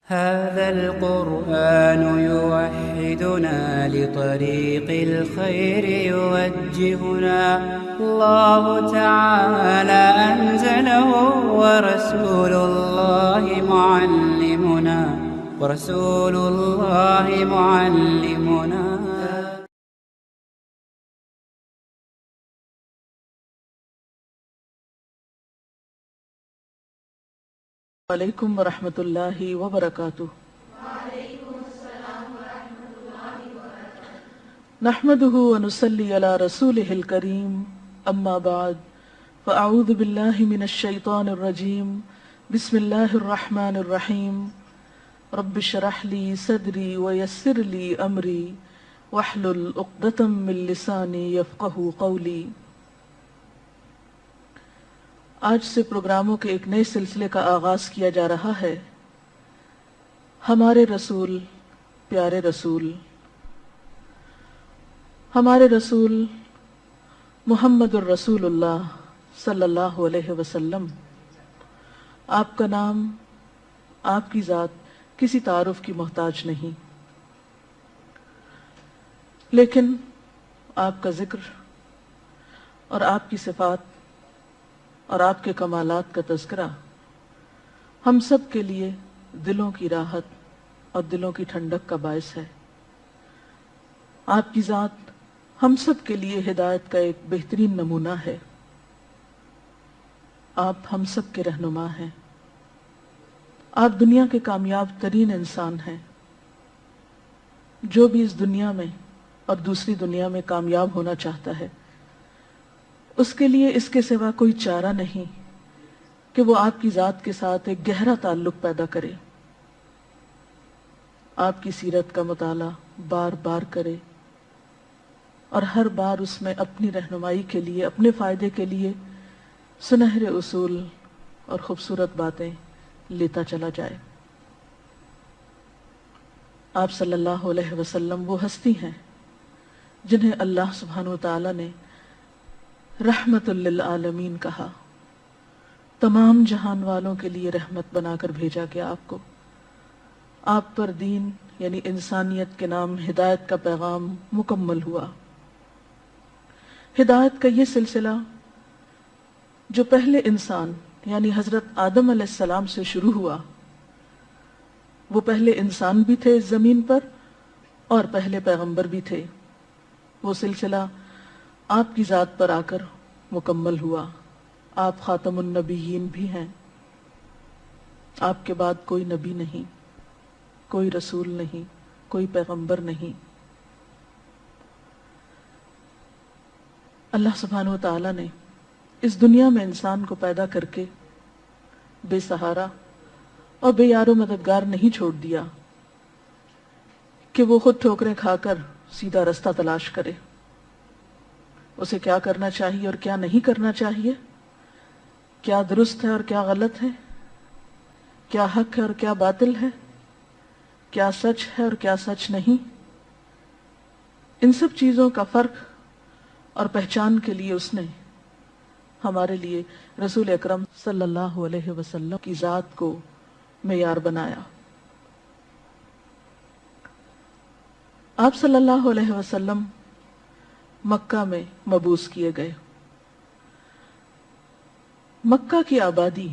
هذا القرآن يوحدنا لطريق الخير يوجهنا الله تعالى أنزله ورسول الله معلمنا وعلیکم ورحمۃ اللہ وبرکاتہ۔ نحمده ونصلي على رسوله الكريم اما بعد فاعوذ باللہ من الشیطان الرجیم بسم اللہ الرحمن الرحیم رب اشرح لي صدری ويسر لي امری واحلل عقدۃ من لسانی یفقہوا قولی۔ آج سے پروگراموں کے ایک نئے سلسلے کا آغاز کیا جا رہا ہے۔ ہمارے رسول پیارے رسول، ہمارے رسول محمد الرسول اللہ صلی اللہ علیہ وسلم، آپ کا نام، آپ کی ذات کسی تعارف کی محتاج نہیں، لیکن آپ کا ذکر اور آپ کی صفات اور آپ کے کمالات کا تذکرہ ہم سب کے لیے دلوں کی راحت اور دلوں کی ٹھنڈک کا باعث ہے۔ آپ کی ذات ہم سب کے لیے ہدایت کا ایک بہترین نمونہ ہے۔ آپ ہم سب کے رہنما ہیں۔ آپ دنیا کے کامیاب ترین انسان ہیں۔ جو بھی اس دنیا میں اور دوسری دنیا میں کامیاب ہونا چاہتا ہے، اس کے لیے اس کے سوا کوئی چارہ نہیں کہ وہ آپ کی ذات کے ساتھ ایک گہرا تعلق پیدا کرے، آپ کی سیرت کا مطالعہ بار بار کرے اور ہر بار اس میں اپنی رہنمائی کے لیے، اپنے فائدے کے لیے سنہرے اصول اور خوبصورت باتیں لیتا چلا جائے۔ آپ صلی اللہ علیہ وسلم وہ ہستی ہیں جنہیں اللہ سبحانہ و تعالی نے رحمت للعالمین کہا، تمام جہان والوں کے لیے رحمت بنا کر بھیجا گیا آپ کو۔ آپ پر دین یعنی انسانیت کے نام ہدایت کا پیغام مکمل ہوا۔ ہدایت کا یہ سلسلہ جو پہلے انسان یعنی حضرت آدم علیہ السلام سے شروع ہوا، وہ پہلے انسان بھی تھے اس زمین پر اور پہلے پیغمبر بھی تھے، وہ سلسلہ آپ کی ذات پر آ کر مکمل ہوا۔ آپ خاتم النبیین بھی ہیں، آپ کے بعد کوئی نبی نہیں، کوئی رسول نہیں، کوئی پیغمبر نہیں۔ اللہ سبحانہ و تعالی نے اس دنیا میں انسان کو پیدا کر کے بے سہارا اور بے یار و مددگار نہیں چھوڑ دیا کہ وہ خود ٹھوکریں کھا کر سیدھا رستہ تلاش کرے۔ اسے کیا کرنا چاہیے اور کیا نہیں کرنا چاہیے، کیا درست ہے اور کیا غلط ہے، کیا حق ہے اور کیا باطل ہے، کیا سچ ہے اور کیا سچ نہیں، ان سب چیزوں کا فرق اور پہچان کے لیے اس نے ہمارے لیے رسول اکرم صلی اللہ علیہ وسلم کی ذات کو معیار بنایا۔ آپ صلی اللہ علیہ وسلم مکہ میں مبعوث کیے گئے۔ مکہ کی آبادی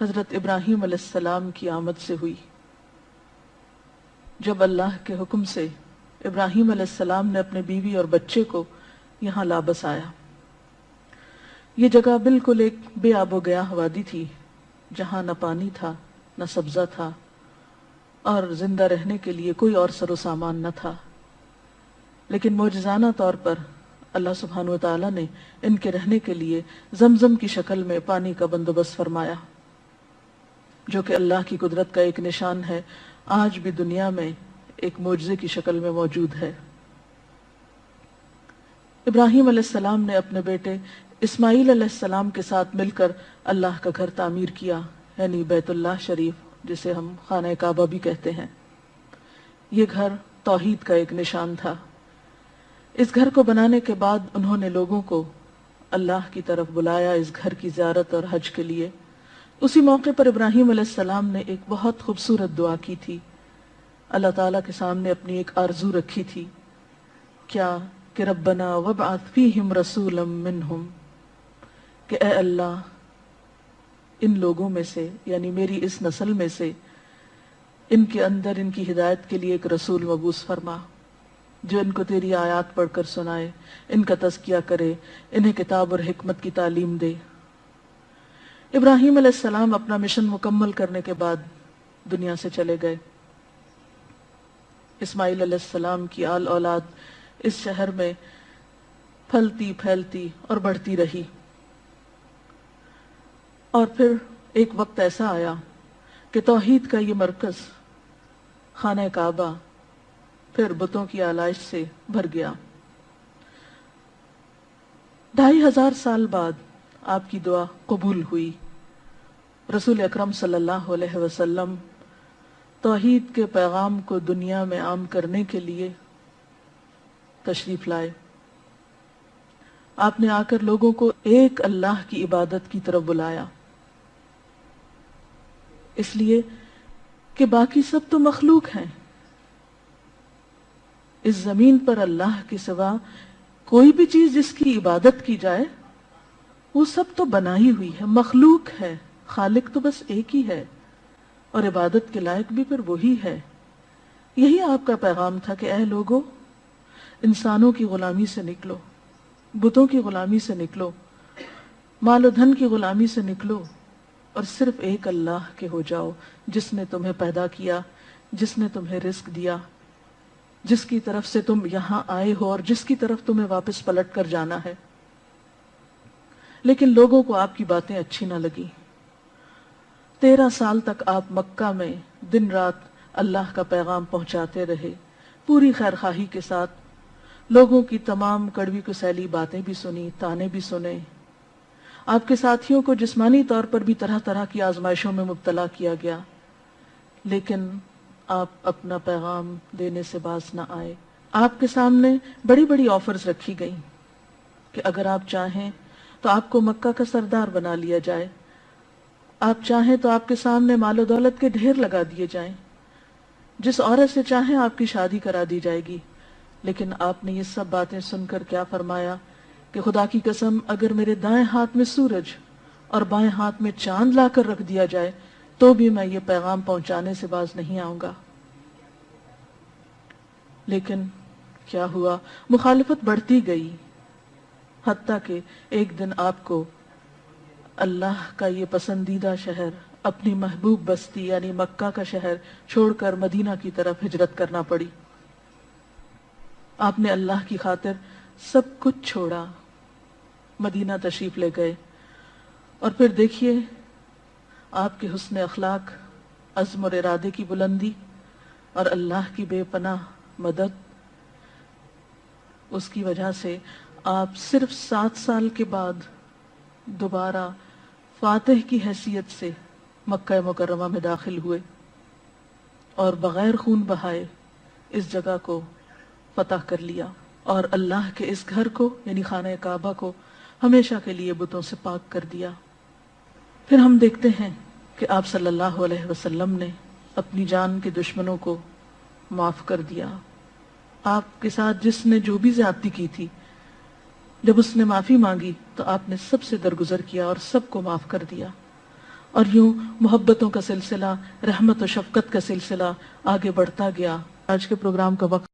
حضرت ابراہیم علیہ السلام کی آمد سے ہوئی۔ جب اللہ کے حکم سے ابراہیم علیہ السلام نے اپنے بیوی اور بچے کو یہاں لا بسایا۔ یہ جگہ بالکل ایک بے آب و گیاہ وادی تھی، جہاں نہ پانی تھا نہ سبزہ تھا اور زندہ رہنے کے لیے کوئی اور سر و سامان نہ تھا، لیکن معجزانہ طور پر اللہ سبحانہ وتعالی نے ان کے رہنے کے لیے زمزم کی شکل میں پانی کا بندوبست فرمایا، جو کہ اللہ کی قدرت کا ایک نشان ہے، آج بھی دنیا میں ایک معجزے کی شکل میں موجود ہے۔ ابراہیم علیہ السلام نے اپنے بیٹے اسماعیل علیہ السلام کے ساتھ مل کر اللہ کا گھر تعمیر کیا، یعنی بیت اللہ شریف، جسے ہم خانہ کعبہ بھی کہتے ہیں۔ یہ گھر توحید کا ایک نشان تھا۔ اس گھر کو بنانے کے بعد انہوں نے لوگوں کو اللہ کی طرف بلایا اس گھر کی زیارت اور حج کے لیے، اسی موقع پر ابراہیم علیہ السلام نے ایک بہت خوبصورت دعا کی تھی، اللہ تعالیٰ کے سامنے اپنی ایک آرزو رکھی تھی، کیا کہ ربنا وابعث فیہم رسولا منہم، کہ اے اللہ ان لوگوں میں سے، یعنی میری اس نسل میں سے، ان کے اندر ان کی ہدایت کے لیے ایک رسول مبعوث فرما جو ان کو تیری آیات پڑھ کر سنائے، ان کا تزکیہ کرے، انہیں کتاب اور حکمت کی تعلیم دے۔ ابراہیم علیہ السلام اپنا مشن مکمل کرنے کے بعد دنیا سے چلے گئے۔ اسماعیل علیہ السلام کی آل اولاد اس شہر میں پھلتی پھیلتی اور بڑھتی رہی، اور پھر ایک وقت ایسا آیا کہ توحید کا یہ مرکز خانہ کعبہ پھر بتوں کی آلائش سے بھر گیا۔ 2500 سال بعد آپ کی دعا قبول ہوئی۔ رسول اکرم صلی اللہ علیہ وسلم توحید کے پیغام کو دنیا میں عام کرنے کے لیے تشریف لائے۔ آپ نے آ کر لوگوں کو ایک اللہ کی عبادت کی طرف بلایا، اس لیے کہ باقی سب تو مخلوق ہیں، اس زمین پر اللہ کے سوا کوئی بھی چیز جس کی عبادت کی جائے وہ سب تو بنائی ہوئی ہے، مخلوق ہے، خالق تو بس ایک ہی ہے، اور عبادت کے لائق بھی پھر وہی ہے۔ یہی آپ کا پیغام تھا کہ اے لوگو، انسانوں کی غلامی سے نکلو، بتوں کی غلامی سے نکلو، مال و دھن کی غلامی سے نکلو، اور صرف ایک اللہ کے ہو جاؤ جس نے تمہیں پیدا کیا، جس نے تمہیں رزق دیا، جس کی طرف سے تم یہاں آئے ہو اور جس کی طرف تمہیں واپس پلٹ کر جانا ہے۔ لیکن لوگوں کو آپ کی باتیں اچھی نہ لگی۔ 13 سال تک آپ مکہ میں دن رات اللہ کا پیغام پہنچاتے رہے، پوری خیرخواہی کے ساتھ، لوگوں کی تمام کڑوی کسیلی باتیں بھی سنی، تانے بھی سنے۔ آپ کے ساتھیوں کو جسمانی طور پر بھی طرح طرح کی آزمائشوں میں مبتلا کیا گیا، لیکن آپ اپنا پیغام دینے سے باز نہ آئے۔ آپ کے سامنے بڑی بڑی آفرز رکھی گئیں کہ اگر آپ چاہیں تو آپ کو مکہ کا سردار بنا لیا جائے، آپ چاہیں تو آپ کے سامنے مال و دولت کے ڈھیر لگا دیے جائیں، جس عورت سے چاہیں آپ کی شادی کرا دی جائے گی۔ لیکن آپ نے یہ سب باتیں سن کر کیا فرمایا کہ خدا کی قسم، اگر میرے دائیں ہاتھ میں سورج اور بائیں ہاتھ میں چاند لا کر رکھ دیا جائے تو بھی میں یہ پیغام پہنچانے سے باز نہیں آؤں گا۔ لیکن کیا ہوا؟ مخالفت بڑھتی گئی، حتیٰ کہ ایک دن آپ کو اللہ کا یہ پسندیدہ شہر، اپنی محبوب بستی یعنی مکہ کا شہر چھوڑ کر مدینہ کی طرف ہجرت کرنا پڑی۔ آپ نے اللہ کی خاطر سب کچھ چھوڑا، مدینہ تشریف لے گئے، اور پھر دیکھیے آپ کے حسن اخلاق، عزم اور ارادے کی بلندی اور اللہ کی بے پناہ مدد، اس کی وجہ سے آپ صرف 7 سال کے بعد دوبارہ فاتح کی حیثیت سے مکہ مکرمہ میں داخل ہوئے اور بغیر خون بہائے اس جگہ کو فتح کر لیا، اور اللہ کے اس گھر کو یعنی خانہ کعبہ کو ہمیشہ کے لیے بتوں سے پاک کر دیا۔ پھر ہم دیکھتے ہیں کہ آپ صلی اللہ علیہ وسلم نے اپنی جان کے دشمنوں کو معاف کر دیا۔ آپ کے ساتھ جس نے جو بھی زیادتی کی تھی، جب اس نے معافی مانگی تو آپ نے سب سے درگزر کیا اور سب کو معاف کر دیا، اور یوں محبتوں کا سلسلہ، رحمت و شفقت کا سلسلہ آگے بڑھتا گیا۔ آج کے پروگرام کا وقت